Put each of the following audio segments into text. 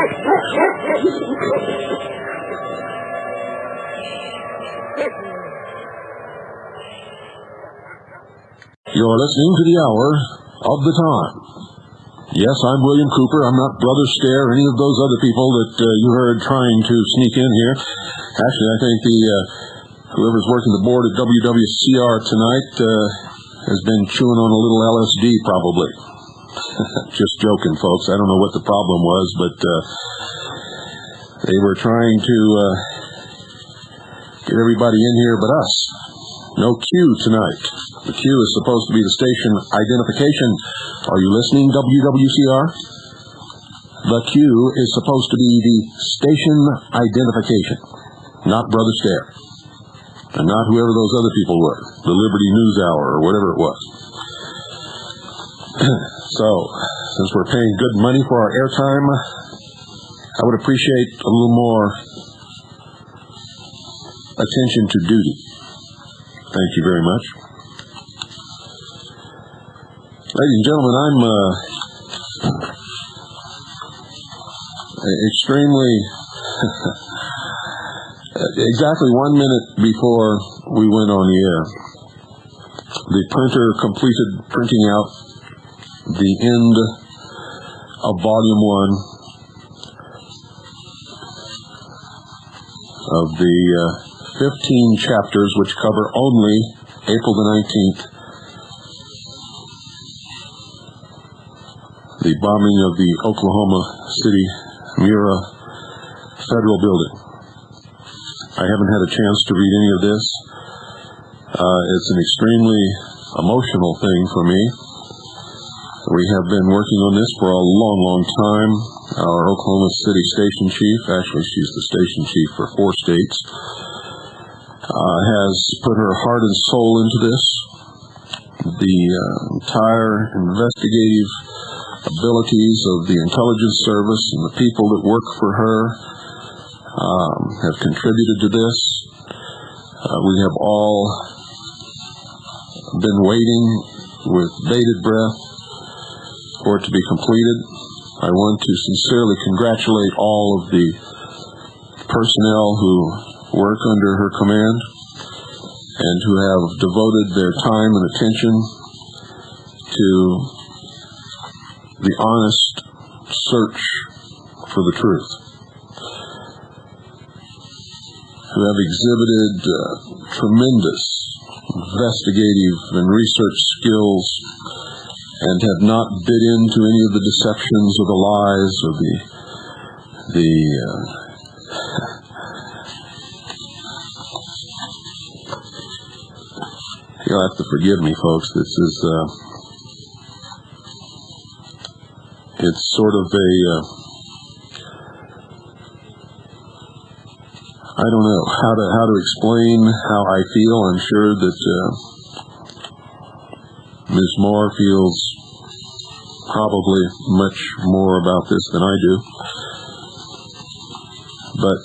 You're listening to the Hour of the Time. Yes, I'm William Cooper. I'm not Brother Stare or any of those other people that you heard trying to sneak in here. Actually, I think whoever's working the board at WWCR tonight has been chewing on a little LSD, probably. Just joking, folks. I don't know what the problem was, but they were trying to get everybody in here but us. No Q tonight. The Q is supposed to be the station identification. Are you listening, WWCR? The Q is supposed to be the station identification, not Brother Stare, and not whoever those other people were, the Liberty News Hour or whatever it was. So, since we're paying good money for our airtime, I would appreciate a little more attention to duty. Thank you very much. Ladies and gentlemen, I'm extremely, exactly 1 minute before we went on the air, the printer completed printing out the end of Volume 1 of the 15 chapters which cover only April the 19th, the bombing of the Oklahoma City Mira Federal Building. I haven't had a chance to read any of this. It's an extremely emotional thing for me. We have been working on this for a long, long time. Our Oklahoma City station chief, actually she's the station chief for 4 states, has put her heart and soul into this. The entire investigative abilities of the intelligence service and the people that work for her have contributed to this. We have all been waiting with bated breath for it to be completed. I want to sincerely congratulate all of the personnel who work under her command and who have devoted their time and attention to the honest search for the truth, who have exhibited tremendous investigative and research skills and have not bit into any of the deceptions or the lies or you'll have to forgive me, folks. This is it's sort of a I don't know how to explain how I feel. I'm sure that Ms. Moore feels probably much more about this than I do. But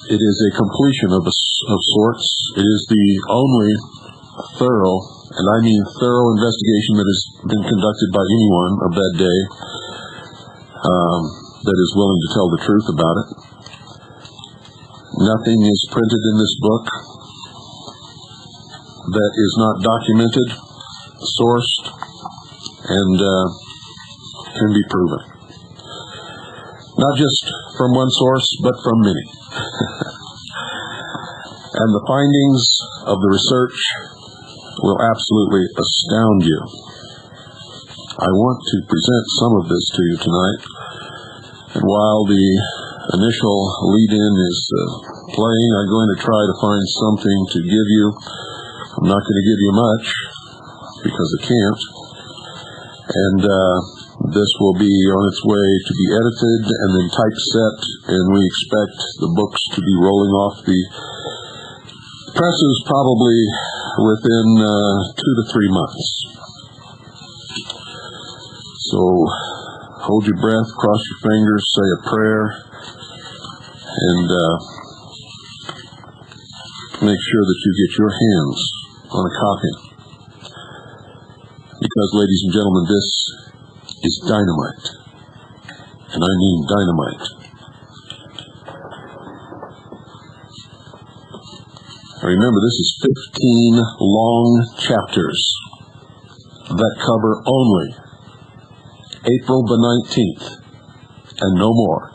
it is a completion of sorts. It is the only thorough, and I mean thorough, investigation that has been conducted by anyone of that day that is willing to tell the truth about it. Nothing is printed in this book that is not documented, sourced, and can be proven. Not just from one source, but from many. And the findings of the research will absolutely astound you. I want to present some of this to you tonight, and while the initial lead-in is playing, I'm going to try to find something to give you. I'm not going to give you much, because I can't, and this will be on its way to be edited and then typeset, and we expect the books to be rolling off the presses probably within 2 to 3 months. So hold your breath, cross your fingers, say a prayer, and make sure that you get your hands on a copy. Because, ladies and gentlemen, this is dynamite. and I mean dynamite. Remember, this is 15 long chapters that cover only April the 19th and no more.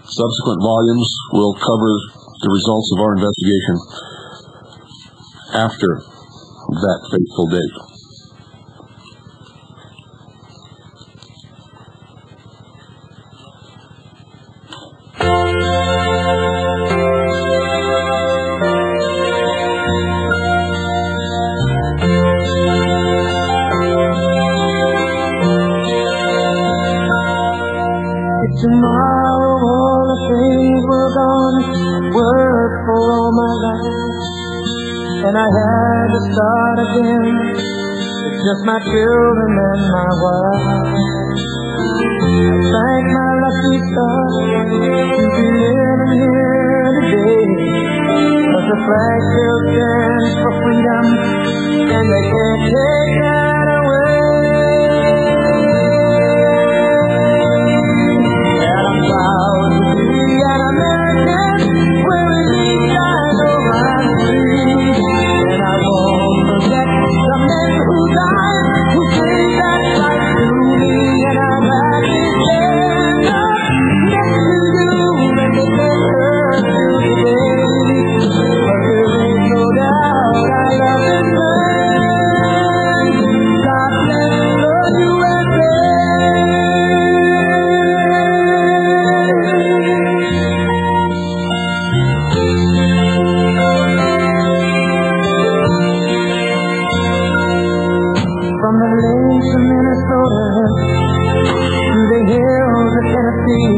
Subsequent volumes will cover the results of our investigation after that fateful date. Tomorrow all the things were gone, worked for all my life, and I had to start again with just my children and my wife. I thank my lucky stars to be living here today, 'cause the flag still stands for freedom, and they can't take that away. Proud to be an American, where at least I know I'm free. And I won't forget the men who died, who gave that right to me. And I'm happy to stand up next to you and defend her till today. But there ain't no doubt I love this land. God bless the USA. From the lakes of Minnesota to the hills of Tennessee,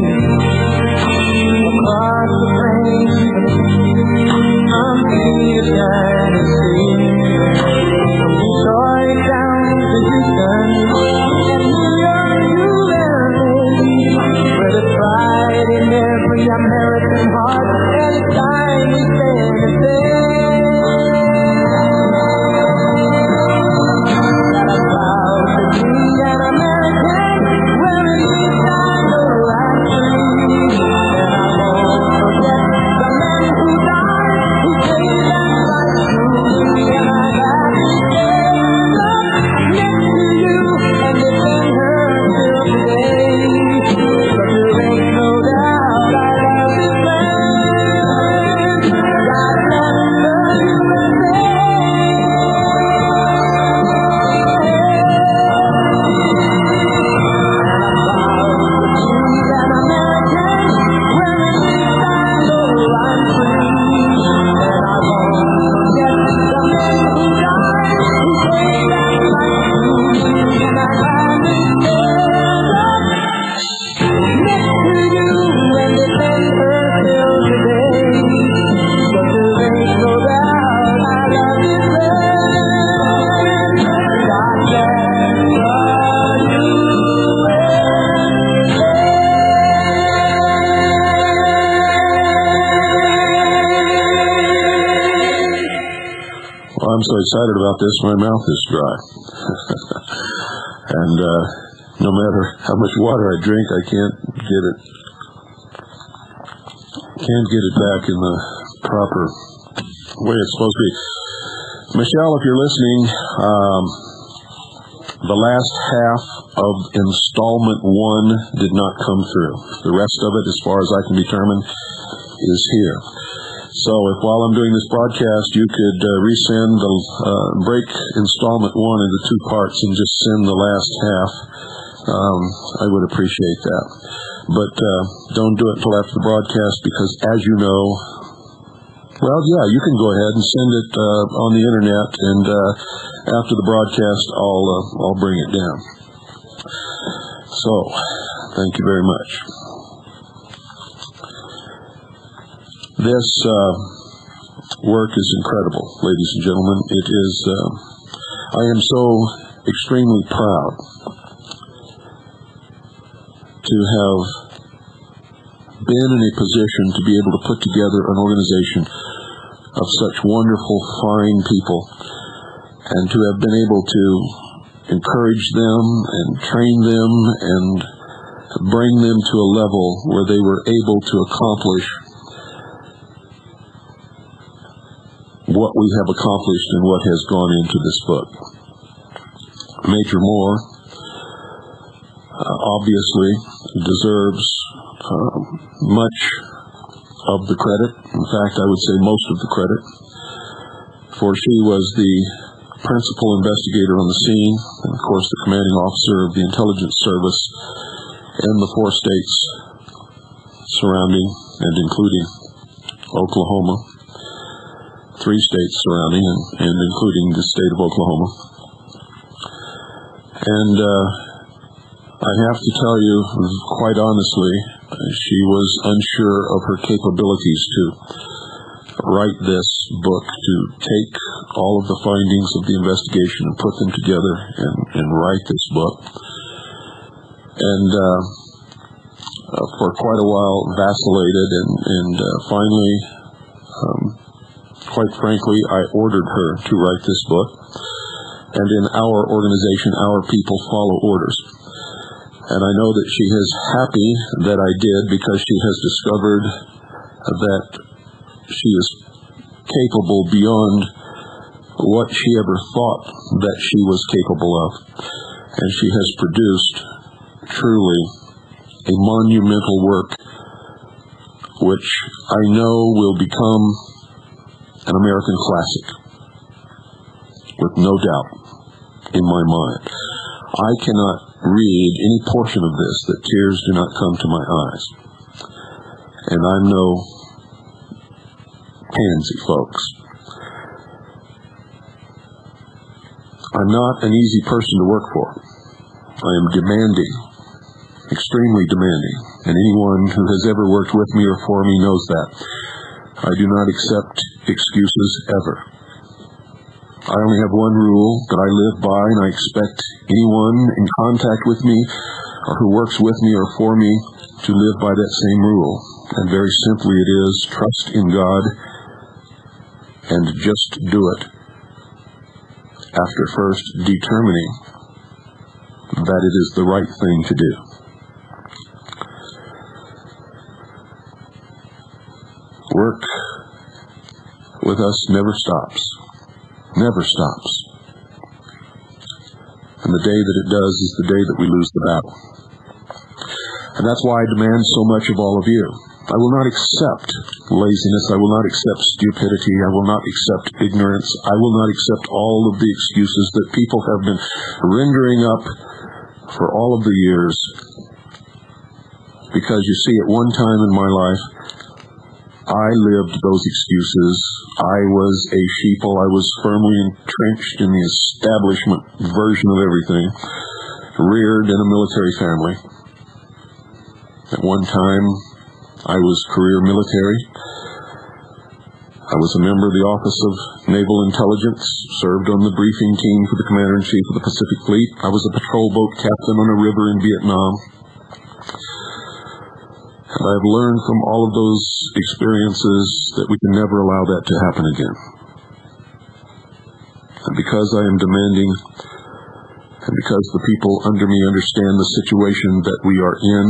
across the plains from sea to shining sea, from Detroit down to Houston and New York, USA, where there's pride in every American heart, and it's time we stand and say. I'm so excited about this, my mouth is dry. And no matter how much water I drink, I can't get it back in the proper way it's supposed to be. Michele, if you're listening, the last half of installment 1 did not come through. The rest of it, as far as I can determine, is here. So if while I'm doing this broadcast, you could resend break installment 1 into 2 parts and just send the last half, I would appreciate that. But don't do it until after the broadcast, because as you know, well, yeah, you can go ahead and send it on the internet, and after the broadcast, I'll bring it down. So, thank you very much. This work is incredible, ladies and gentlemen. It is, I am so extremely proud to have been in a position to be able to put together an organization of such wonderful, fine people, and to have been able to encourage them and train them and bring them to a level where they were able to accomplish what we have accomplished and what has gone into this book. Major Moore obviously deserves much of the credit. In fact, I would say most of the credit, for she was the principal investigator on the scene, and of course the commanding officer of the intelligence service in the 4 states surrounding and including Oklahoma, 3 states surrounding and including the state of Oklahoma. And I have to tell you, quite honestly, she was unsure of her capabilities to write this book, to take all of the findings of the investigation and put them together and write this book. And for quite a while vacillated, and finally, quite frankly, I ordered her to write this book. And in our organization, our people follow orders. And I know that she is happy that I did, because she has discovered that she is capable beyond what she ever thought that she was capable of. And she has produced truly a monumental work, which I know will become an American classic, with no doubt in my mind. I cannot read any portion of this that tears do not come to my eyes. And I'm no pansy, folks. I'm not an easy person to work for. I am demanding, extremely demanding, and anyone who has ever worked with me or for me knows that. I do not accept excuses ever. I only have one rule that I live by, and I expect anyone in contact with me or who works with me or for me to live by that same rule. And very simply it is, trust in God and just do it, after first determining that it is the right thing to do. Work with us never stops. Never stops. And the day that it does is the day that we lose the battle. And that's why I demand so much of all of you. I will not accept laziness. I will not accept stupidity. I will not accept ignorance. I will not accept all of the excuses that people have been rendering up for all of the years. Because you see, at one time in my life, I lived those excuses. I was a sheeple. I was firmly entrenched in the establishment version of everything, reared in a military family. At one time, I was career military. I was a member of the Office of Naval Intelligence, served on the briefing team for the Commander-in-Chief of the Pacific Fleet. I was a patrol boat captain on a river in Vietnam. And I've learned from all of those experiences that we can never allow that to happen again. And because I am demanding, and because the people under me understand the situation that we are in,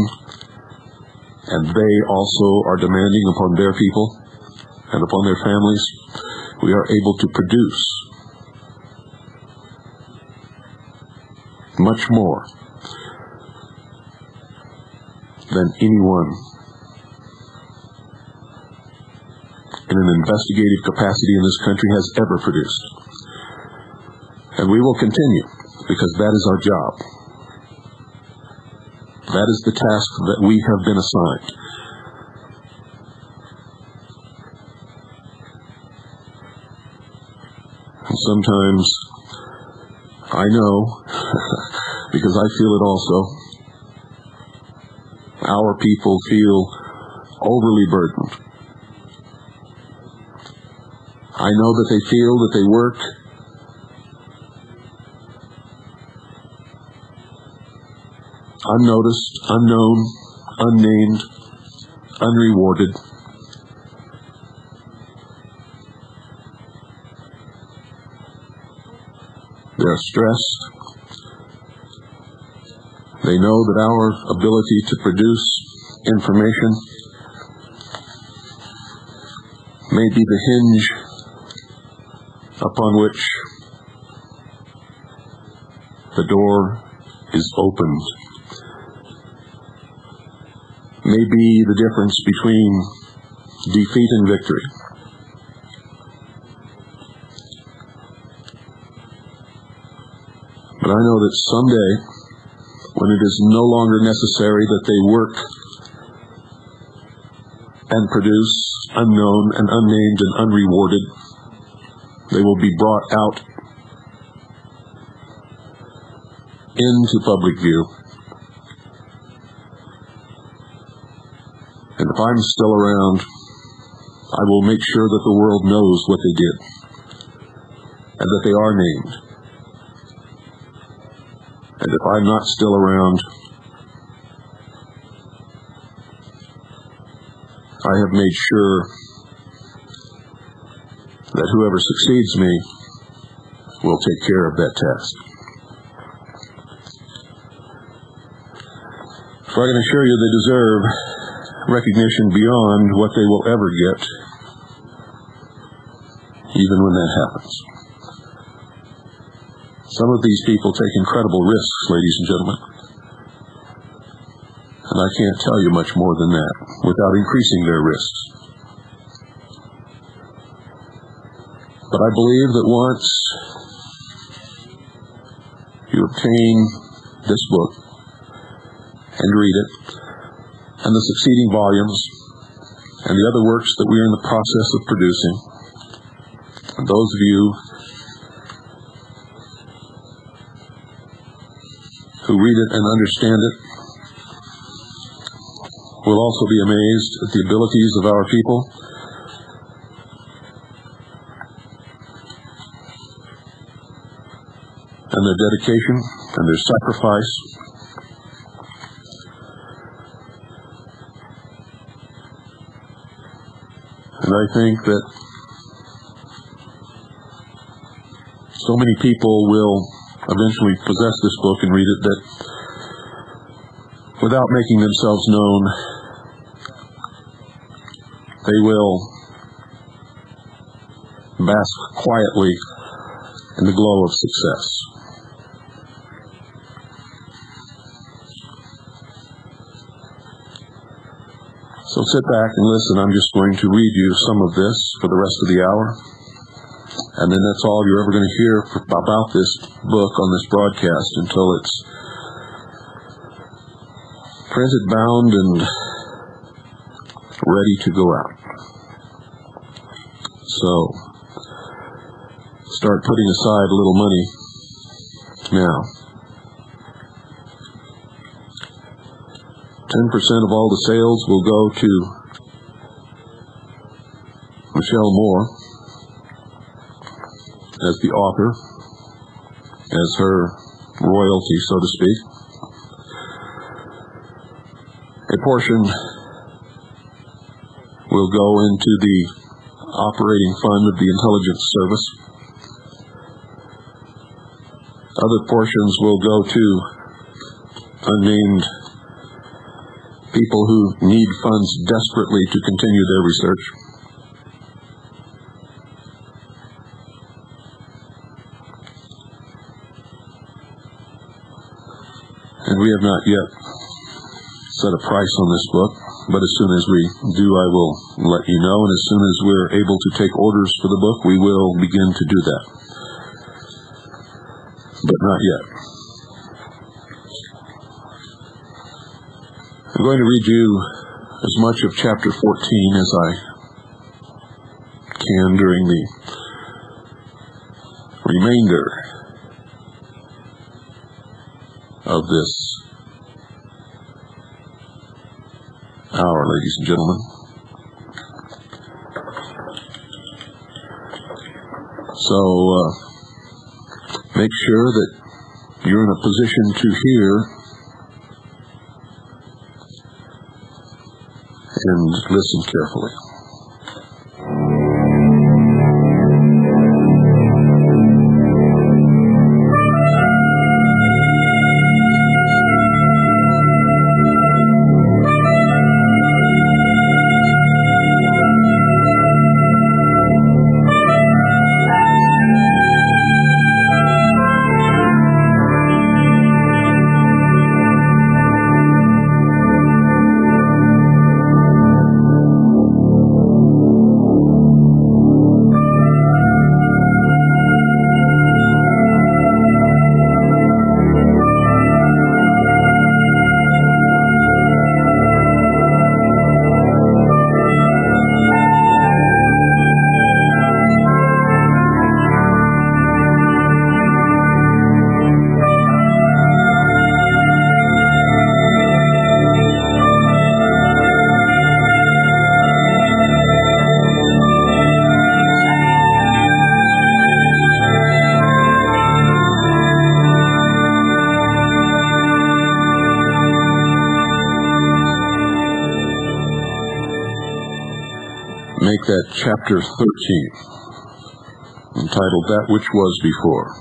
and they also are demanding upon their people and upon their families, we are able to produce much more than anyone in an investigative capacity in this country has ever produced. And we will continue, because that is our job. That is the task that we have been assigned. And sometimes I know, because I feel it also, our people feel overly burdened. I know that they feel that they work unnoticed, unknown, unnamed, unrewarded. They're stressed, They know that our ability to produce information may be the hinge upon which the door is opened, may be the difference between defeat and victory. But I know that someday, when it is no longer necessary that they work and produce unknown and unnamed and unrewarded, they will be brought out into public view. And if I'm still around, I will make sure that the world knows what they did and that they are named. And if I'm not still around, I have made sure that whoever succeeds me will take care of that task. For I can assure you they deserve recognition beyond what they will ever get, even when that happens. Some of these people take incredible risks, ladies and gentlemen. And I can't tell you much more than that without increasing their risks. But I believe that once you obtain this book and read it, and the succeeding volumes, and the other works that we are in the process of producing, and those of you who read it and understand it will also be amazed at the abilities of our people and their dedication and their sacrifice. And I think that so many people will eventually possess this book and read it that without making themselves known, they will bask quietly in the glow of success. So sit back and listen. I'm just going to read you some of this for the rest of the hour. And then that's all you're ever going to hear about this book on this broadcast until it's printed, bound, and ready to go out. So, start putting aside a little money now. 10% of all the sales will go to Michele Moore as the author, as her royalty, so to speak. A portion will go into the operating fund of the intelligence service. Other portions will go to unnamed people who need funds desperately to continue their research. And we have not yet set a price on this book, but as soon as we do, I will let you know, and as soon as we're able to take orders for the book, we will begin to do that. But not yet. I'm going to read you as much of chapter 14 as I can during the remainder of this hour, ladies and gentlemen. So, make sure that you're in a position to hear and listen carefully. look at Chapter 13, entitled That Which Was Before.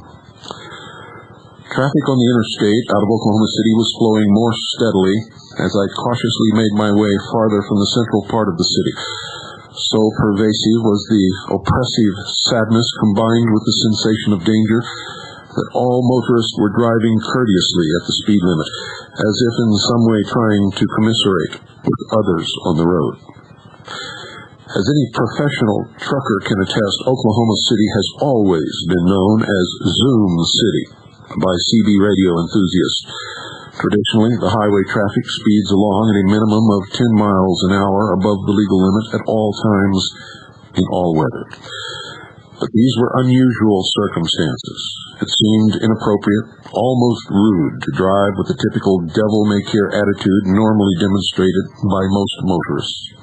Traffic on the interstate out of Oklahoma City was flowing more steadily as I cautiously made my way farther from the central part of the city. So pervasive was the oppressive sadness combined with the sensation of danger that all motorists were driving courteously at the speed limit, as if in some way trying to commiserate with others on the road. As any professional trucker can attest, Oklahoma City has always been known as Zoom City by CB radio enthusiasts. Traditionally, the highway traffic speeds along at a minimum of 10 miles an hour above the legal limit at all times in all weather. But these were unusual circumstances. It seemed inappropriate, almost rude, to drive with the typical devil-may-care attitude normally demonstrated by most motorists.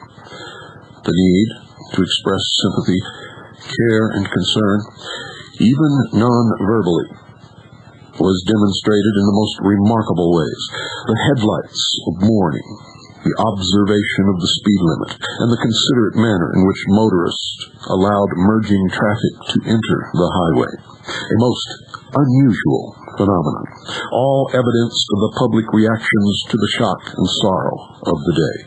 The need to express sympathy, care, and concern, even non-verbally, was demonstrated in the most remarkable ways. The headlights of mourning, the observation of the speed limit, and the considerate manner in which motorists allowed merging traffic to enter the highway. A most unusual phenomenon, all evidence of the public reactions to the shock and sorrow of the day.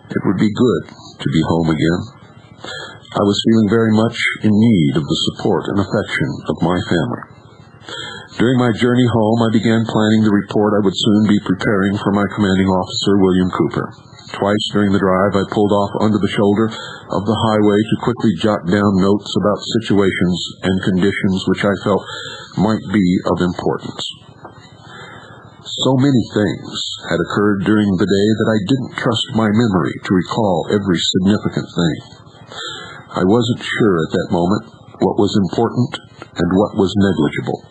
It would be good to be home again. I was feeling very much in need of the support and affection of my family. During my journey home, I began planning the report I would soon be preparing for my commanding officer, William Cooper. Twice during the drive, I pulled off under the shoulder of the highway to quickly jot down notes about situations and conditions which I felt might be of importance. So many things had occurred during the day that I didn't trust my memory to recall every significant thing. I wasn't sure at that moment what was important and what was negligible.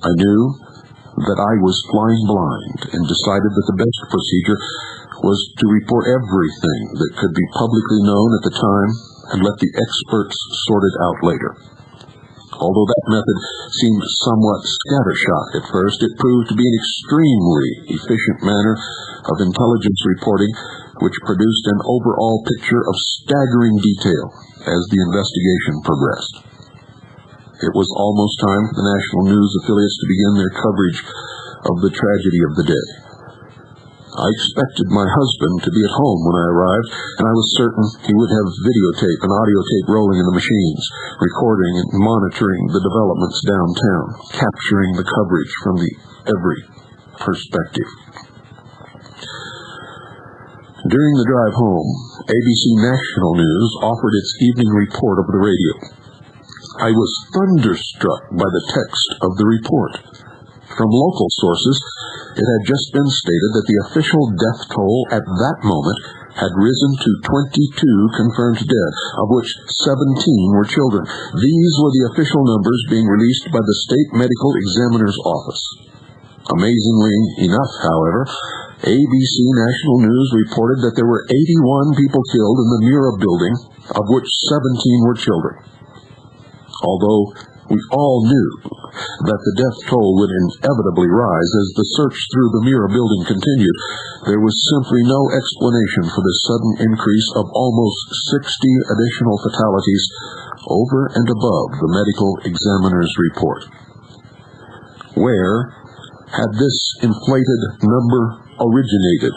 I knew that I was flying blind and decided that the best procedure was to report everything that could be publicly known at the time and let the experts sort it out later. Although that method seemed somewhat scattershot at first, it proved to be an extremely efficient manner of intelligence reporting, which produced an overall picture of staggering detail as the investigation progressed. It was almost time for the national news affiliates to begin their coverage of the tragedy of the day. I expected my husband to be at home when I arrived, and I was certain he would have videotape and audio tape rolling in the machines, recording and monitoring the developments downtown, capturing the coverage from every perspective. During the drive home, ABC National News offered its evening report over the radio. I was thunderstruck by the text of the report. From local sources, it had just been stated that the official death toll at that moment had risen to 22 confirmed dead, of which 17 were children. These were the official numbers being released by the State Medical Examiner's Office. Amazingly enough, however, ABC National News reported that there were 81 people killed in the Mura building, of which 17 were children. Although we all knew that the death toll would inevitably rise as the search through the Mura building continued, there was simply no explanation for this sudden increase of almost 60 additional fatalities over and above the medical examiner's report. Where had this inflated number originated?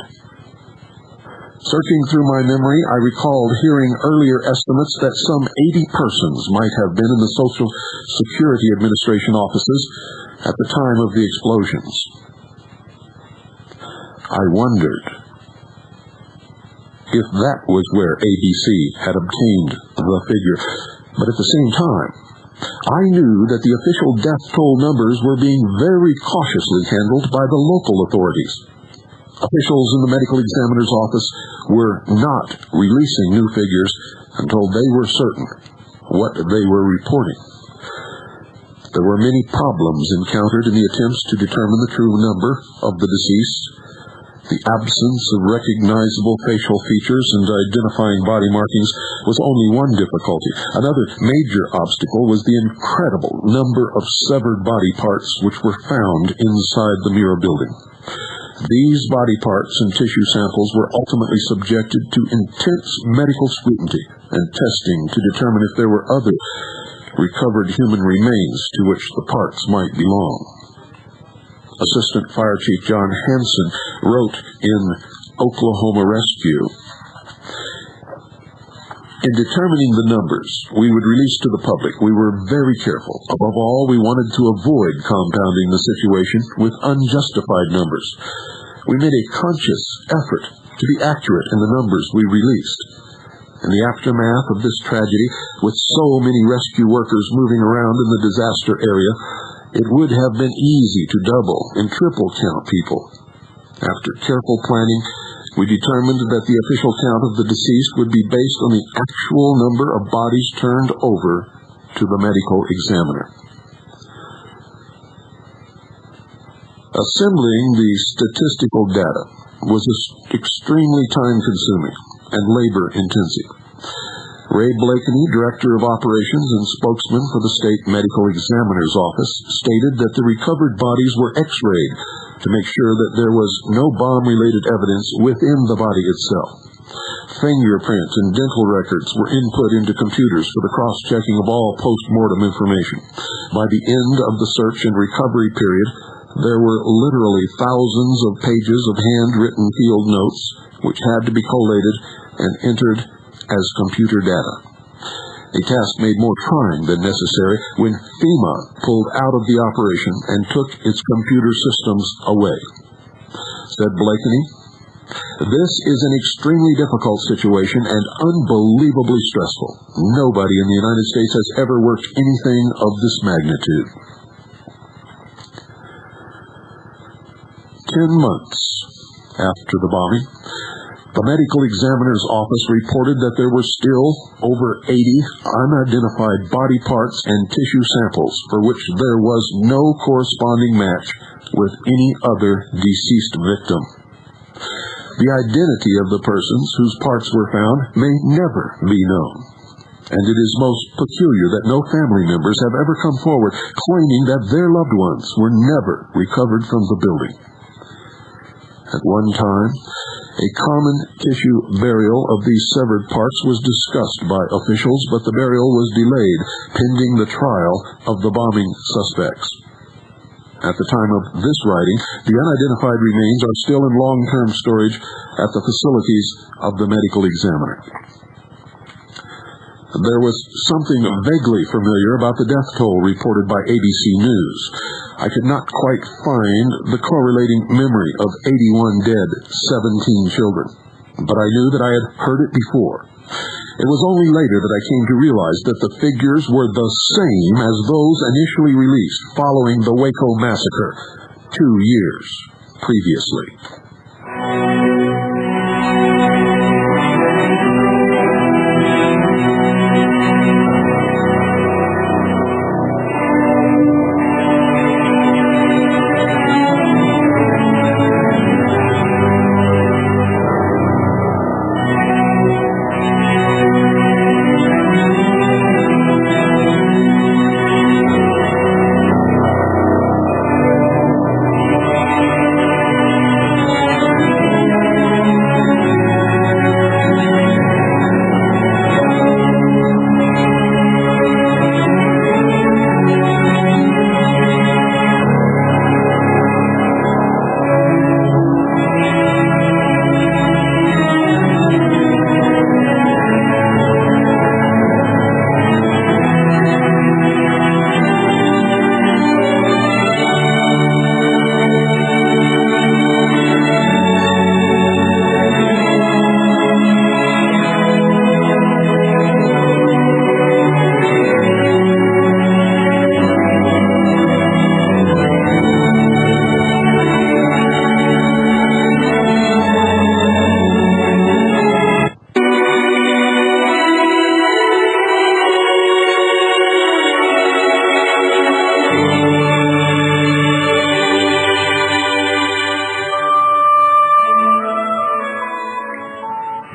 Searching through my memory, I recalled hearing earlier estimates that some 80 persons might have been in the Social Security Administration offices at the time of the explosions. I wondered if that was where ABC had obtained the figure, but at the same time, I knew that the official death toll numbers were being very cautiously handled by the local authorities. Officials in the medical examiner's office were not releasing new figures until they were certain what they were reporting. There were many problems encountered in the attempts to determine the true number of the deceased. The absence of recognizable facial features and identifying body markings was only one difficulty. Another major obstacle was the incredible number of severed body parts which were found inside the Mura building. These body parts and tissue samples were ultimately subjected to intense medical scrutiny and testing to determine if there were other recovered human remains to which the parts might belong. Assistant Fire Chief John Hansen wrote in Oklahoma Rescue, "In determining the numbers we would release to the public, we were very careful. Above all, we wanted to avoid compounding the situation with unjustified numbers. We made a conscious effort to be accurate in the numbers we released. In the aftermath of this tragedy, with so many rescue workers moving around in the disaster area, it would have been easy to double and triple count people. After careful planning, we determined that the official count of the deceased would be based on the actual number of bodies turned over to the medical examiner." Assembling the statistical data was extremely time-consuming and labor-intensive. Ray Blakeney, Director of Operations and spokesman for the State Medical Examiner's Office, stated that the recovered bodies were X-rayed to make sure that there was no bomb-related evidence within the body itself. Fingerprints and dental records were input into computers for the cross-checking of all post-mortem information. By the end of the search and recovery period, there were literally thousands of pages of handwritten field notes which had to be collated and entered as computer data. A task made more trying than necessary when FEMA pulled out of the operation and took its computer systems away. Said Blakeney, "This is an extremely difficult situation and unbelievably stressful. Nobody in the United States has ever worked anything of this magnitude." 10 months after the bombing, the medical examiner's office reported that there were still over 80 unidentified body parts and tissue samples for which there was no corresponding match with any other deceased victim. The identity of the persons whose parts were found may never be known, and it is most peculiar that no family members have ever come forward claiming that their loved ones were never recovered from the building. At one time, a common tissue burial of these severed parts was discussed by officials, but the burial was delayed pending the trial of the bombing suspects. At the time of this writing, the unidentified remains are still in long-term storage at the facilities of the medical examiner. There was something vaguely familiar about the death toll reported by ABC News. I could not quite find the correlating memory of 81 dead, 17 children, but I knew that I had heard it before. It was only later that I came to realize that the figures were the same as those initially released following the Waco massacre 2 years previously.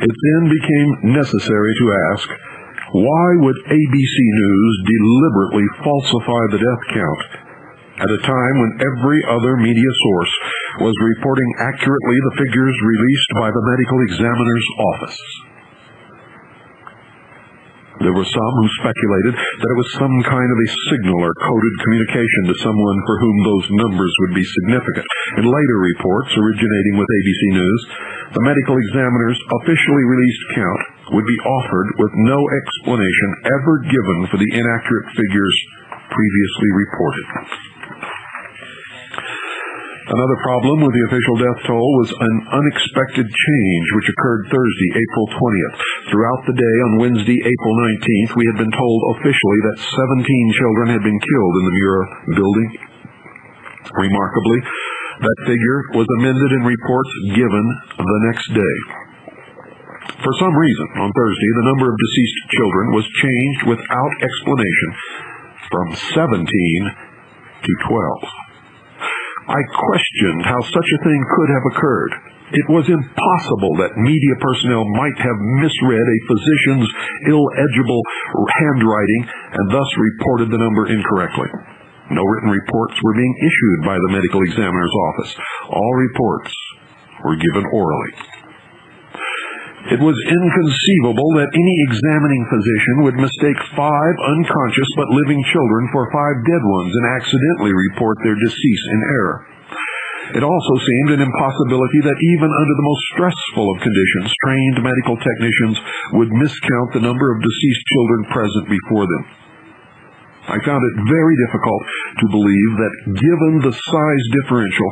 It then became necessary to ask, why would ABC News deliberately falsify the death count at a time when every other media source was reporting accurately the figures released by the medical examiner's office. There were some who speculated that it was some kind of a signal or coded communication to someone for whom those numbers would be significant. In later reports originating with ABC News, the medical examiner's officially released count would be offered with no explanation ever given for the inaccurate figures previously reported. Another problem with the official death toll was an unexpected change which occurred Thursday, April 20th. Throughout the day on Wednesday, April 19th, we had been told officially that 17 children had been killed in the Muir building. Remarkably, that figure was amended in reports given the next day. For some reason, on Thursday, the number of deceased children was changed without explanation from 17 to 12. I questioned how such a thing could have occurred. It was impossible that media personnel might have misread a physician's illegible handwriting and thus reported the number incorrectly. No written reports were being issued by the medical examiner's office. All reports were given orally. It was inconceivable that any examining physician would mistake 5 unconscious but living children for 5 dead ones and accidentally report their decease in error. It also seemed an impossibility that even under the most stressful of conditions, trained medical technicians would miscount the number of deceased children present before them. I found it very difficult to believe that given the size differential,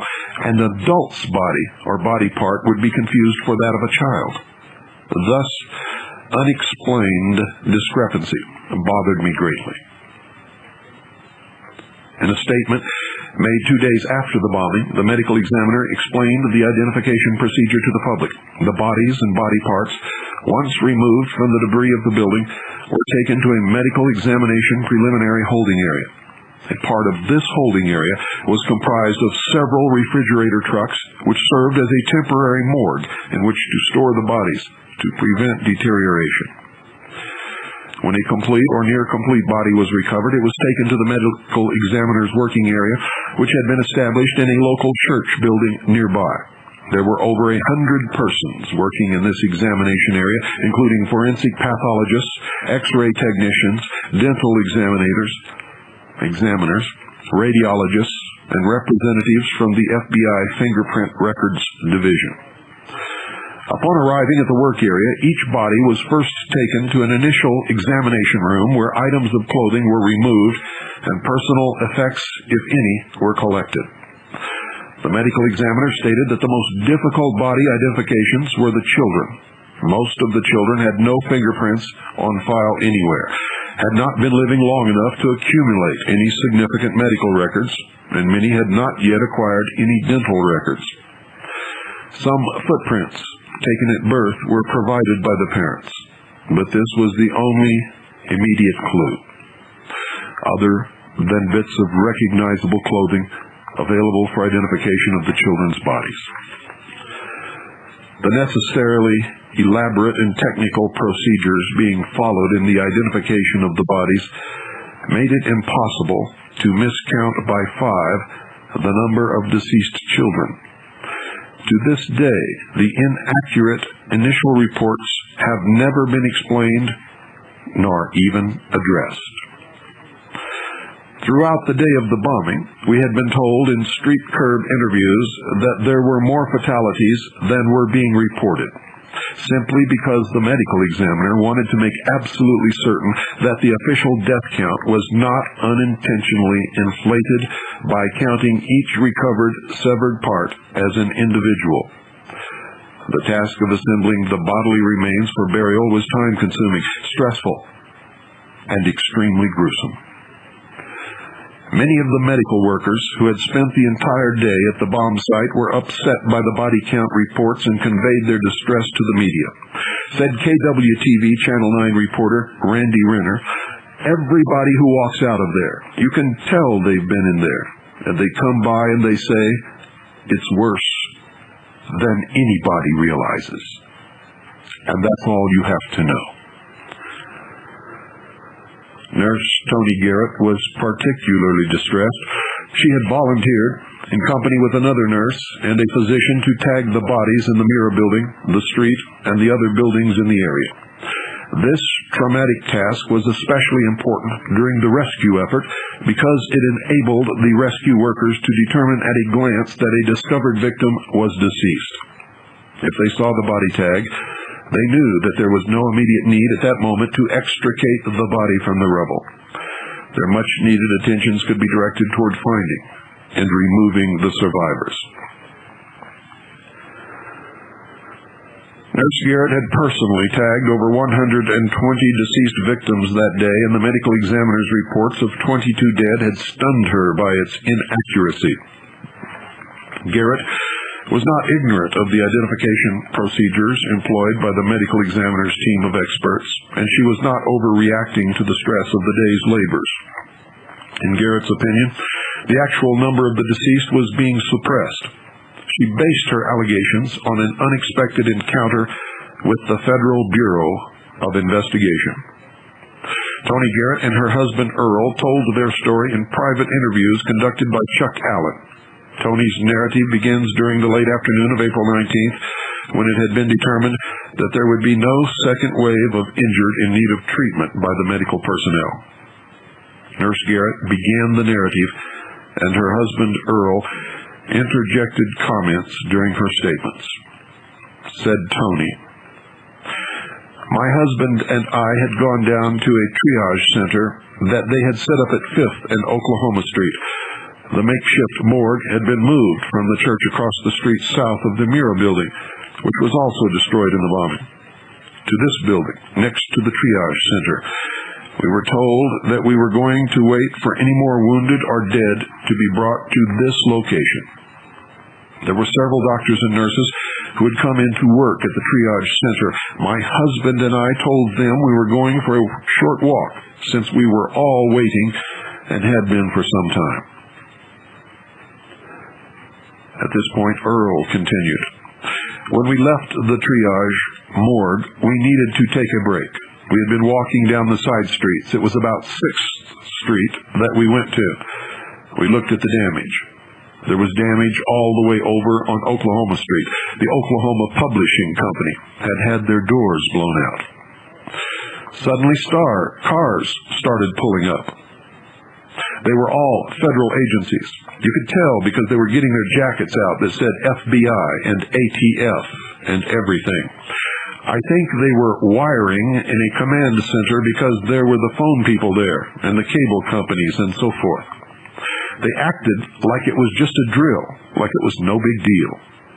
an adult's body or body part would be confused for that of a child. Thus, unexplained discrepancy bothered me greatly. In a statement made 2 days after the bombing, the medical examiner explained the identification procedure to the public. The bodies and body parts, once removed from the debris of the building, were taken to a medical examination preliminary holding area. A part of this holding area was comprised of several refrigerator trucks, which served as a temporary morgue in which to store the bodies to prevent deterioration. When a complete or near complete body was recovered, it was taken to the medical examiner's working area, which had been established in a local church building nearby. There were over 100 persons working in this examination area, including forensic pathologists, x-ray technicians, dental examiners, radiologists, and representatives from the FBI Fingerprint Records Division. Upon arriving at the work area, each body was first taken to an initial examination room where items of clothing were removed and personal effects, if any, were collected. The medical examiner stated that the most difficult body identifications were the children. Most of the children had no fingerprints on file anywhere, had not been living long enough to accumulate any significant medical records, and many had not yet acquired any dental records. Some footprints taken at birth were provided by the parents, but this was the only immediate clue, other than bits of recognizable clothing available for identification of the children's bodies. The necessarily elaborate and technical procedures being followed in the identification of the bodies made it impossible to miscount by 5 the number of deceased children. To this day, the inaccurate initial reports have never been explained nor even addressed. Throughout the day of the bombing, we had been told in street curb interviews that there were more fatalities than were being reported, simply because the medical examiner wanted to make absolutely certain that the official death count was not unintentionally inflated by counting each recovered severed part as an individual. The task of assembling the bodily remains for burial was time-consuming, stressful, and extremely gruesome. Many of the medical workers who had spent the entire day at the bomb site were upset by the body count reports and conveyed their distress to the media. Said KWTV Channel 9 reporter Randy Renner, "Everybody who walks out of there, you can tell they've been in there, and they come by and they say, it's worse than anybody realizes. And that's all you have to know." Nurse Toni Garrett was particularly distressed. She had volunteered in company with another nurse and a physician to tag the bodies in the Mirror Building, the street, and the other buildings in the area. This traumatic task was especially important during the rescue effort because it enabled the rescue workers to determine at a glance that a discovered victim was deceased. If they saw the body tag, they knew that there was no immediate need at that moment to extricate the body from the rubble. Their much-needed attentions could be directed toward finding and removing the survivors. Nurse Garrett had personally tagged over 120 deceased victims that day, and the medical examiner's reports of 22 dead had stunned her by its inaccuracy. Garrett was not ignorant of the identification procedures employed by the medical examiner's team of experts, and she was not overreacting to the stress of the day's labors. In Garrett's opinion, the actual number of the deceased was being suppressed. She based her allegations on an unexpected encounter with the Federal Bureau of Investigation. Toni Garrett and her husband Earl told their story in private interviews conducted by Chuck Allen. Toni's narrative begins during the late afternoon of April 19th, when it had been determined that there would be no second wave of injured in need of treatment by the medical personnel. Nurse Garrett began the narrative, and her husband Earl interjected comments during her statements. Said Toni, "My husband and I had gone down to a triage center that they had set up at 5th and Oklahoma Street. The makeshift morgue had been moved from the church across the street south of the Mirror Building, which was also destroyed in the bombing, to this building, next to the triage center. We were told that we were going to wait for any more wounded or dead to be brought to this location. There were several doctors and nurses who had come in to work at the triage center. My husband and I told them we were going for a short walk, since we were all waiting and had been for some time." At this point, Earl continued, "When we left the triage morgue, we needed to take a break. We had been walking down the side streets. It was about 6th Street that we went to. We looked at the damage. There was damage all the way over on Oklahoma Street. The Oklahoma Publishing Company had their doors blown out. Suddenly, cars started pulling up. They were all federal agencies. You could tell because they were getting their jackets out that said FBI and ATF and everything. I think they were wiring in a command center because there were the phone people there and the cable companies and so forth. They acted like it was just a drill, like it was no big deal.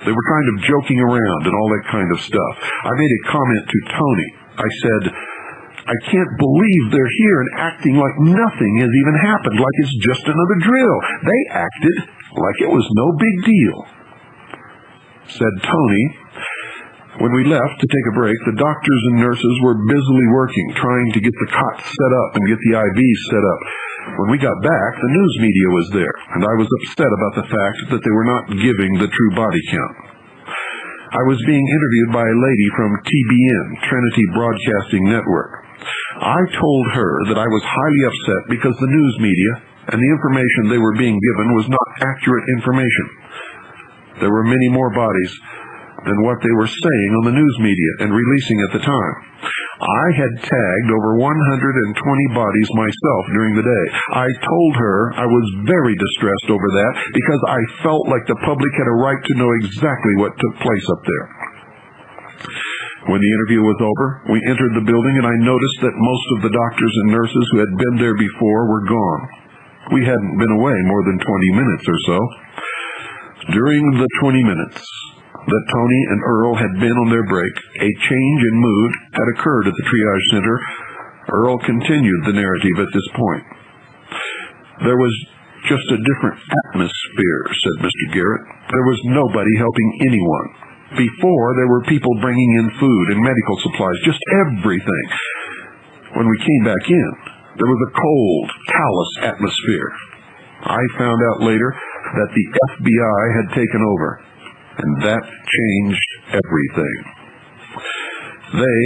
They were kind of joking around and all that kind of stuff. I made a comment to Toni. I said, I can't believe they're here and acting like nothing has even happened, like it's just another drill. They acted like it was no big deal. Said Toni, when we left to take a break, the doctors and nurses were busily working, trying to get the cots set up and get the IVs set up. When we got back, the news media was there, and I was upset about the fact that they were not giving the true body count. I was being interviewed by a lady from TBN, Trinity Broadcasting Network. I told her that I was highly upset because the news media and the information they were being given was not accurate information. There were many more bodies than what they were saying on the news media and releasing at the time. I had tagged over 120 bodies myself during the day. I told her I was very distressed over that because I felt like the public had a right to know exactly what took place up there. When the interview was over, we entered the building and I noticed that most of the doctors and nurses who had been there before were gone. We hadn't been away more than 20 minutes or so. During the 20 minutes that Toni and Earl had been on their break, a change in mood had occurred at the triage center. Earl continued the narrative at this point. There was just a different atmosphere, said Mr. Garrett. There was nobody helping anyone. Before, there were people bringing in food and medical supplies, just everything. When we came back in, there was a cold, callous atmosphere. I found out later that the FBI had taken over, and that changed everything. They,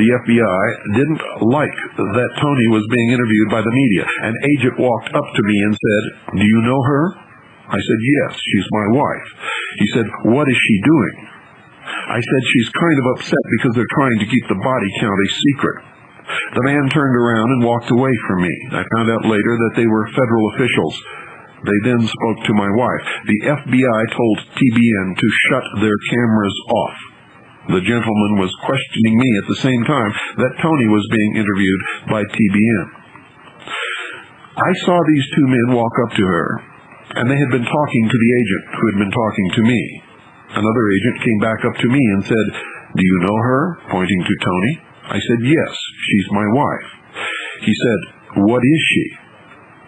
the FBI, didn't like that Toni was being interviewed by the media. An agent walked up to me and said, "Do you know her?" I said, yes, she's my wife. He said, what is she doing? I said, she's kind of upset because they're trying to keep the body count a secret. The man turned around and walked away from me. I found out later that they were federal officials. They then spoke to my wife. The FBI told TBN to shut their cameras off. The gentleman was questioning me at the same time that Tony was being interviewed by TBN. I saw these two men walk up to her, and they had been talking to the agent who had been talking to me. Another agent came back up to me and said, do you know her? Pointing to Tony. I said, yes, she's my wife. He said, what is she?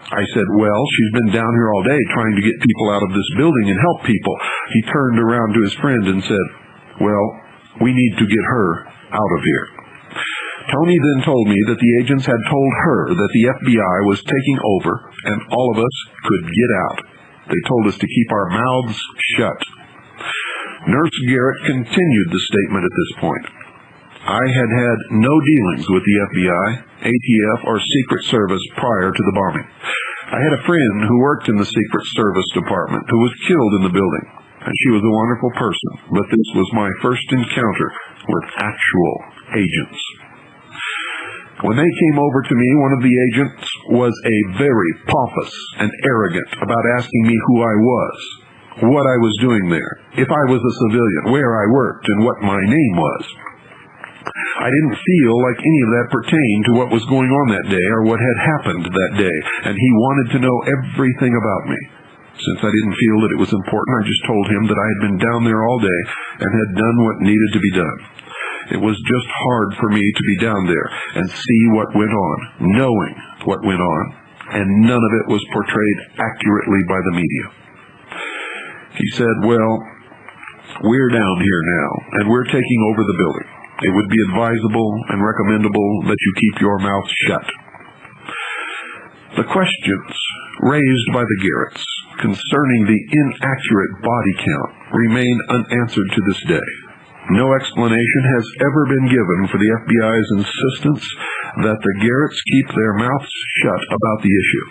I said, well, she's been down here all day trying to get people out of this building and help people. He turned around to his friend and said, well, we need to get her out of here. Tony then told me that the agents had told her that the FBI was taking over and all of us could get out. They told us to keep our mouths shut. Nurse Garrett continued the statement at this point. I had had no dealings with the FBI, ATF, or Secret Service prior to the bombing. I had a friend who worked in the Secret Service Department who was killed in the building, and she was a wonderful person, but this was my first encounter with actual agents. When they came over to me, one of the agents was very pompous and arrogant about asking me who I was, what I was doing there, if I was a civilian, where I worked, and what my name was. I didn't feel like any of that pertained to what was going on that day or what had happened that day, and he wanted to know everything about me. Since I didn't feel that it was important, I just told him that I had been down there all day and had done what needed to be done. It was just hard for me to be down there and see what went on, knowing what went on, and none of it was portrayed accurately by the media. He said, well, we're down here now, and we're taking over the building. It would be advisable and recommendable that you keep your mouth shut. The questions raised by the Garretts concerning the inaccurate body count remain unanswered to this day. No explanation has ever been given for the FBI's insistence that the Garretts keep their mouths shut about the issue.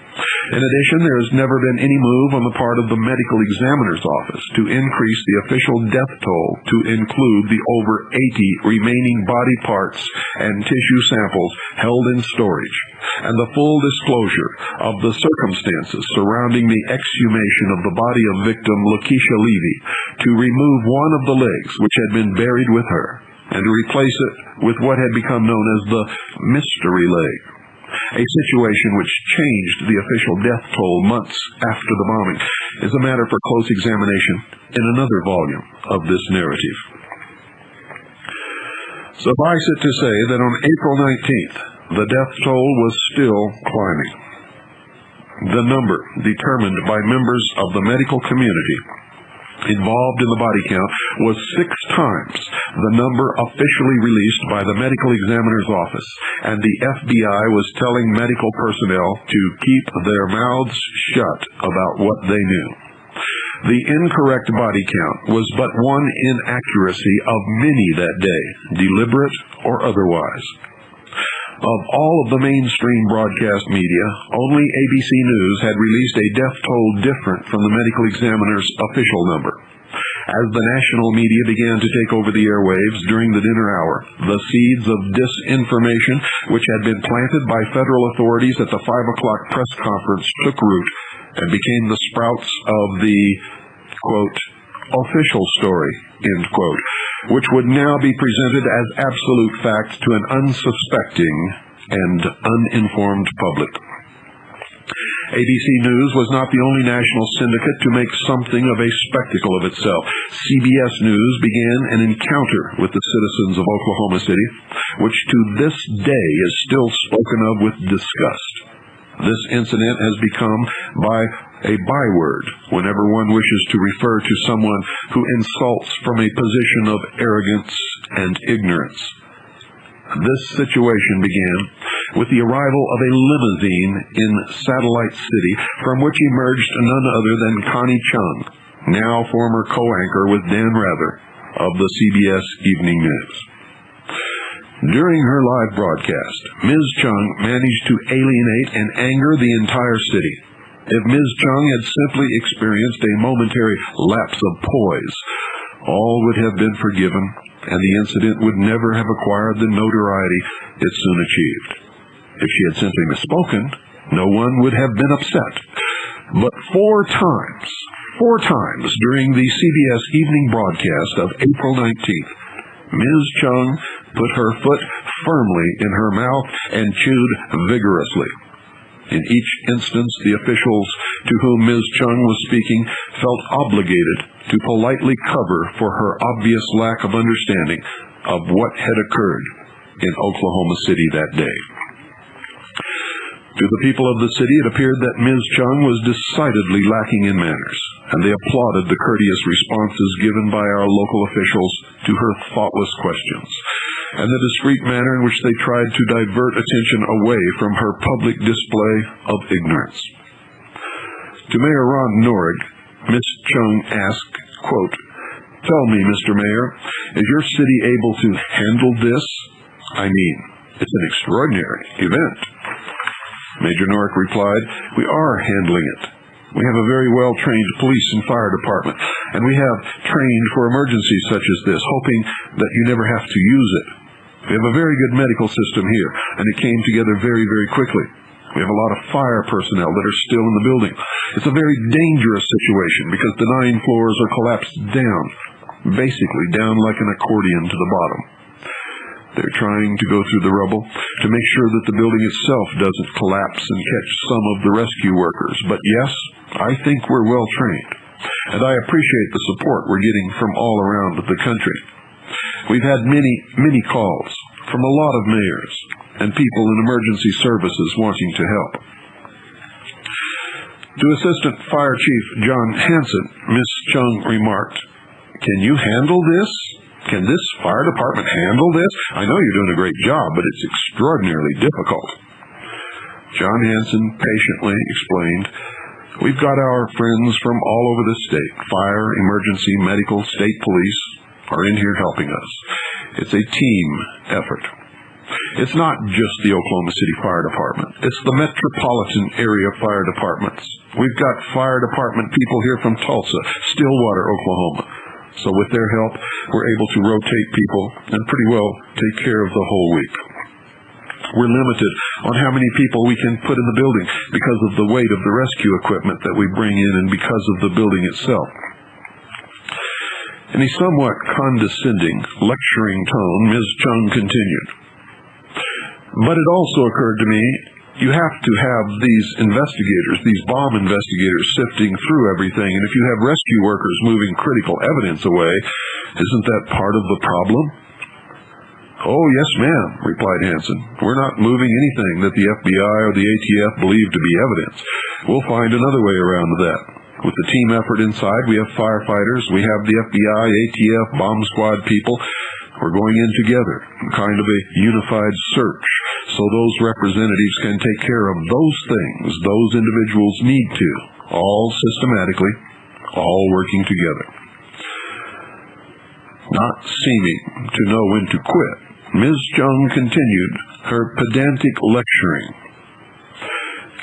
In addition, there has never been any move on the part of the medical examiner's office to increase the official death toll to include the over 80 remaining body parts and tissue samples held in storage, and the full disclosure of the circumstances surrounding the exhumation of the body of victim Lakeisha Levy to remove one of the legs which had been buried with her, and to replace it with what had become known as the mystery leg, a situation which changed the official death toll months after the bombing, is a matter for close examination in another volume of this narrative. Suffice it to say that on April 19th, the death toll was still climbing. The number determined by members of the medical community involved in the body count was 6 times the number officially released by the medical examiner's office, and the FBI was telling medical personnel to keep their mouths shut about what they knew. The incorrect body count was but one inaccuracy of many that day, deliberate or otherwise. Of all of the mainstream broadcast media, only ABC News had released a death toll different from the medical examiner's official number. As the national media began to take over the airwaves during the dinner hour, the seeds of disinformation which had been planted by federal authorities at the 5 o'clock press conference took root and became the sprouts of the, quote, official story, end quote, which would now be presented as absolute fact to an unsuspecting and uninformed public. ABC News was not the only national syndicate to make something of a spectacle of itself. CBS News began an encounter with the citizens of Oklahoma City, which to this day is still spoken of with disgust. This incident has become by a byword whenever one wishes to refer to someone who insults from a position of arrogance and ignorance. This situation began with the arrival of a limousine in Satellite City, from which emerged none other than Connie Chung, now former co-anchor with Dan Rather of the CBS Evening News. During her live broadcast, Ms. Chung managed to alienate and anger the entire city. If Ms. Chung had simply experienced a momentary lapse of poise, all would have been forgiven, and the incident would never have acquired the notoriety it soon achieved. If she had simply misspoken, no one would have been upset. But four times during the CBS evening broadcast of April 19th, Ms. Chung put her foot firmly in her mouth and chewed vigorously. In each instance, the officials to whom Ms. Chung was speaking felt obligated to politely cover for her obvious lack of understanding of what had occurred in Oklahoma City that day. To the people of the city, it appeared that Ms. Chung was decidedly lacking in manners, and they applauded the courteous responses given by our local officials to her thoughtless questions, and the discreet manner in which they tried to divert attention away from her public display of ignorance. To Mayor Ron Norig, Ms. Chung asked, quote, "Tell me, Mr. Mayor, is your city able to handle this? I mean, it's an extraordinary event." Major Norig replied, "We are handling it. We have a very well-trained police and fire department, and we have trained for emergencies such as this, hoping that you never have to use it. We have a very good medical system here, and it came together very, very quickly. We have a lot of fire personnel that are still in the building. It's a very dangerous situation because the 9 floors are collapsed down, basically down like an accordion to the bottom. They're trying to go through the rubble to make sure that the building itself doesn't collapse and catch some of the rescue workers. But yes, I think we're well trained, and I appreciate the support we're getting from all around the country. We've had many calls from a lot of mayors and people in emergency services wanting to help." To Assistant Fire Chief John Hansen, Ms. Chung remarked, "Can you handle this? Can this fire department handle this? I know you're doing a great job, but it's extraordinarily difficult." John Hansen patiently explained, "We've got our friends from all over the state. Fire, emergency, medical, state police are in here helping us. It's a team effort. It's not just the Oklahoma City Fire Department. It's the metropolitan area fire departments. We've got fire department people here from Tulsa, Stillwater, Oklahoma. So with their help, we're able to rotate people and pretty well take care of the whole week. We're limited on how many people we can put in the building because of the weight of the rescue equipment that we bring in and because of the building itself." In a somewhat condescending, lecturing tone, Ms. Chung continued, "But it also occurred to me, you have to have these investigators, these bomb investigators, sifting through everything, and if you have rescue workers moving critical evidence away, isn't that part of the problem?" "Oh, yes, ma'am," replied Hansen. "We're not moving anything that the FBI or the ATF believe to be evidence. We'll find another way around that. With the team effort inside, we have firefighters, we have the FBI, ATF, bomb squad people. We're going in together, kind of a unified search, so those representatives can take care of those things those individuals need to, all systematically, all working together." Not seeming to know when to quit, Ms. Chung continued her pedantic lecturing.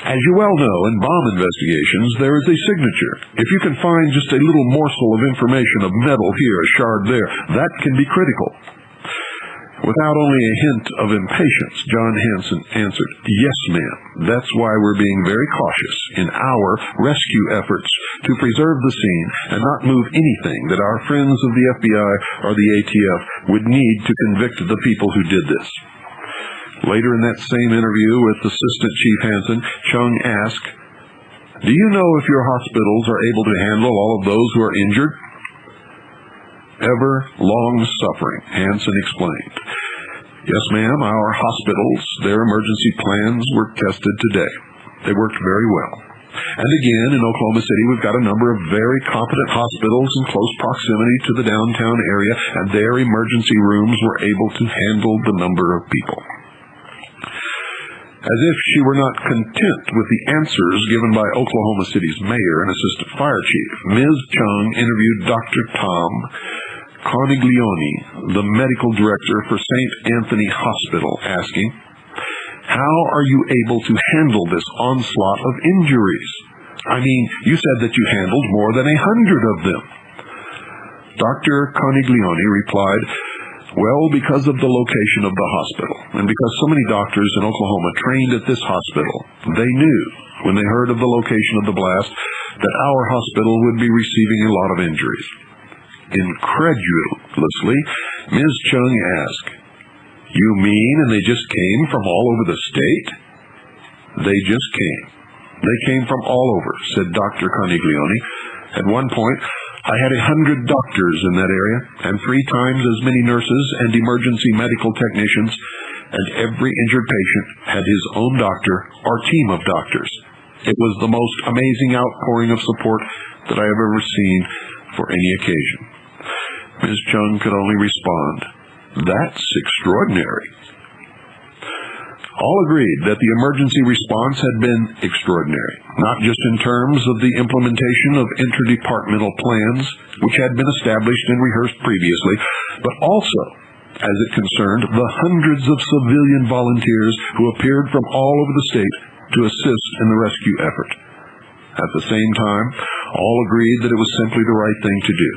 "As you well know, in bomb investigations, there is a signature. If you can find just a little morsel of information, of metal here, a shard there, that can be critical." Without only a hint of impatience, John Hansen answered, "Yes, ma'am. That's why we're being very cautious in our rescue efforts to preserve the scene and not move anything that our friends of the FBI or the ATF would need to convict the people who did this." Later in that same interview with Assistant Chief Hansen, Chung asked, "Do you know if your hospitals are able to handle all of those who are injured?" Ever long-suffering, Hansen explained, "Yes, ma'am, our hospitals, their emergency plans were tested today. They worked very well. And again, in Oklahoma City, we've got a number of very competent hospitals in close proximity to the downtown area, and their emergency rooms were able to handle the number of people." As if she were not content with the answers given by Oklahoma City's mayor and assistant fire chief, Ms. Chung interviewed Dr. Tom Coniglione, the medical director for St. Anthony Hospital, asking, "How are you able to handle this onslaught of injuries? I mean, you said that you handled more than 100 of them. Dr. Coniglione replied, well, because of the location of the hospital, and because so many doctors in Oklahoma trained at this hospital, they knew, when they heard of the location of the blast, that our hospital would be receiving a lot of injuries. Incredulously, Ms. Chung asked, you mean and they just came from all over the state? They just came. They came from all over, said Dr. Coniglione. At one point, I had 100 doctors in that area, and 3 times as many nurses and emergency medical technicians, and every injured patient had his own doctor or team of doctors. It was the most amazing outpouring of support that I have ever seen for any occasion. Ms. Chung could only respond, that's extraordinary. All agreed that the emergency response had been extraordinary, not just in terms of the implementation of interdepartmental plans, which had been established and rehearsed previously, but also as it concerned the hundreds of civilian volunteers who appeared from all over the state to assist in the rescue effort. At the same time, all agreed that it was simply the right thing to do.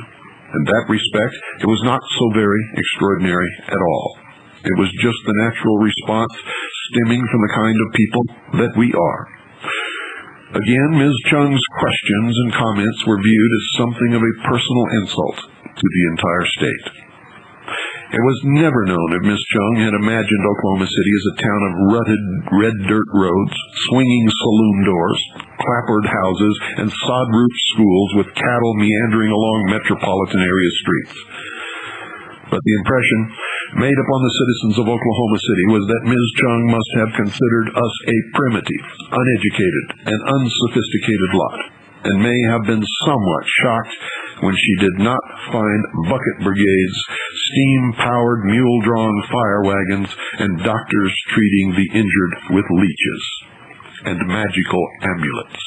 In that respect, it was not so very extraordinary at all. It was just the natural response stemming from the kind of people that we are. Again, Ms. Chung's questions and comments were viewed as something of a personal insult to the entire state. It was never known if Ms. Chung had imagined Oklahoma City as a town of rutted red dirt roads, swinging saloon doors, clapboard houses, and sod-roofed schools with cattle meandering along metropolitan area streets. But the impression made upon the citizens of Oklahoma City was that Ms. Chung must have considered us a primitive, uneducated, and unsophisticated lot, and may have been somewhat shocked when she did not find bucket brigades, steam-powered mule-drawn fire wagons, and doctors treating the injured with leeches and magical amulets.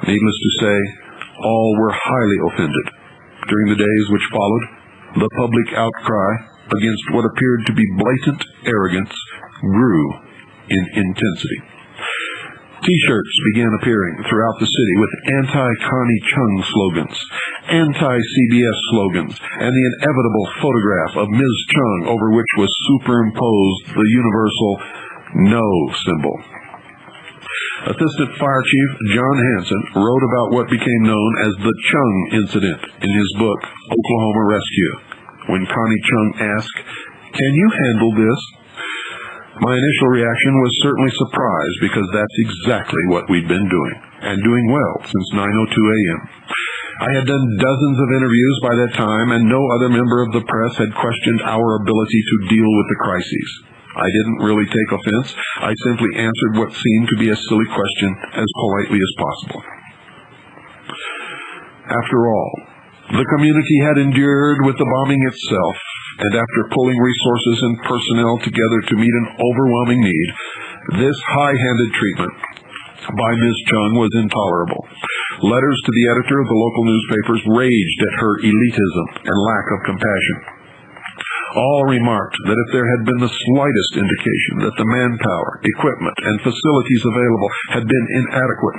Needless to say, all were highly offended. During the days which followed, the public outcry against what appeared to be blatant arrogance grew in intensity. T-shirts began appearing throughout the city with anti-Connie Chung slogans, anti-CBS slogans, and the inevitable photograph of Ms. Chung over which was superimposed the universal no symbol. Assistant Fire Chief John Hanson wrote about what became known as the Chung Incident in his book, Oklahoma Rescue. When Connie Chung asked, "Can you handle this?" my initial reaction was certainly surprise, because that's exactly what we'd been doing, and doing well since 9:02 a.m. I had done dozens of interviews by that time, and no other member of the press had questioned our ability to deal with the crises. I didn't really take offense. I simply answered what seemed to be a silly question as politely as possible. After all, the community had endured with the bombing itself, and after pulling resources and personnel together to meet an overwhelming need, this high-handed treatment by Ms. Chung was intolerable. Letters to the editor of the local newspapers raged at her elitism and lack of compassion. All remarked that if there had been the slightest indication that the manpower, equipment, and facilities available had been inadequate.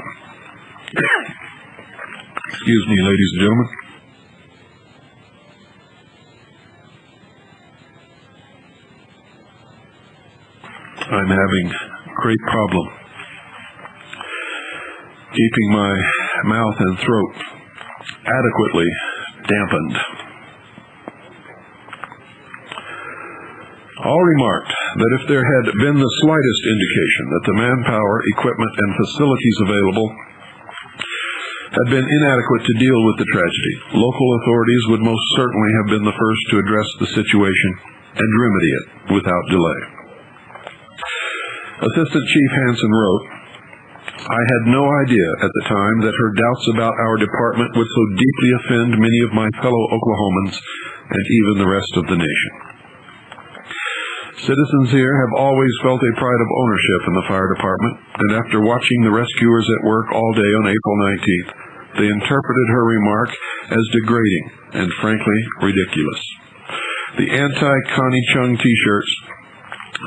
Excuse me, ladies and gentlemen. I'm having a great problem keeping my mouth and throat adequately dampened. All remarked that if there had been the slightest indication that the manpower, equipment, and facilities available had been inadequate to deal with the tragedy, local authorities would most certainly have been the first to address the situation and remedy it without delay. Assistant Chief Hanson wrote, "I had no idea at the time that her doubts about our department would so deeply offend many of my fellow Oklahomans and even the rest of the nation. Citizens here have always felt a pride of ownership in the fire department, and after watching the rescuers at work all day on April 19th, they interpreted her remark as degrading and frankly ridiculous. The anti-Connie Chung t-shirts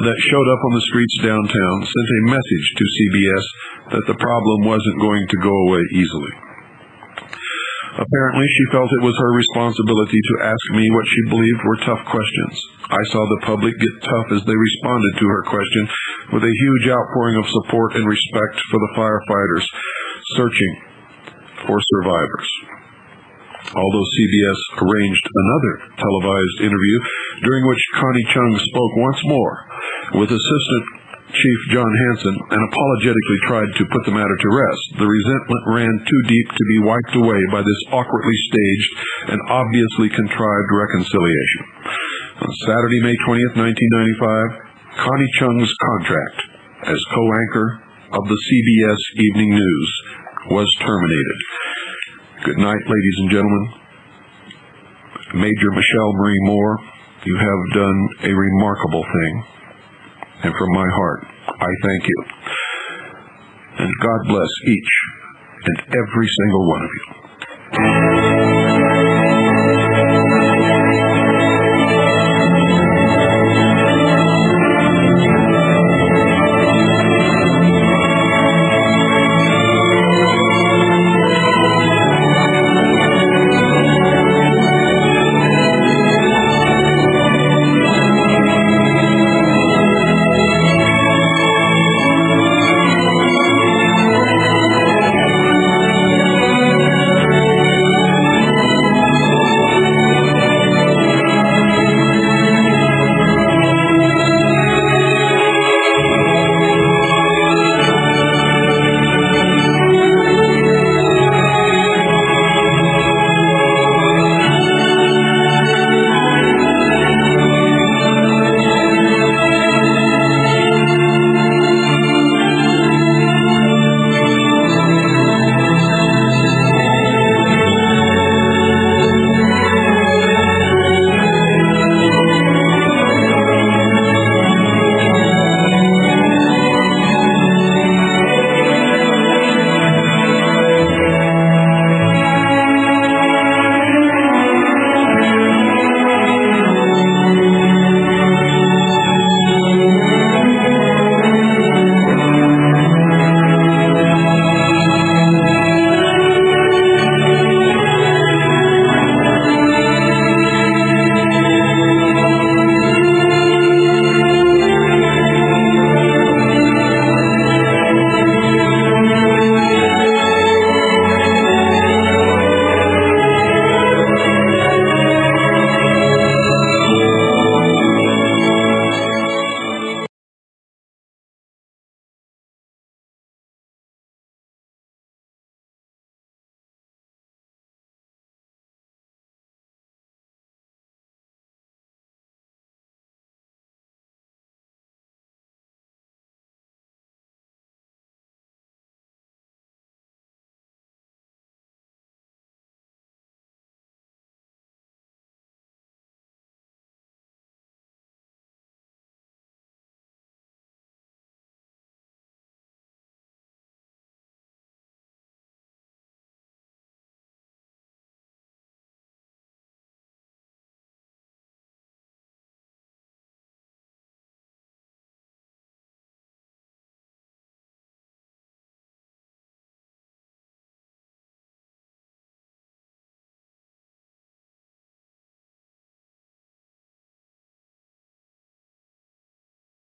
that showed up on the streets downtown sent a message to CBS that the problem wasn't going to go away easily. Apparently, she felt it was her responsibility to ask me what she believed were tough questions. I saw the public get tough as they responded to her question with a huge outpouring of support and respect for the firefighters searching for survivors. Although CBS arranged another televised interview during which Connie Chung spoke once more with Assistant Chief John Hanson and apologetically tried to put the matter to rest, the resentment ran too deep to be wiped away by this awkwardly staged and obviously contrived reconciliation. On Saturday, May 20th, 1995, Connie Chung's contract as co-anchor of the CBS Evening News was terminated. Good night, ladies and gentlemen. Major Michele Moore, you have done a remarkable thing. And from my heart, I thank you. And God bless each and every single one of you.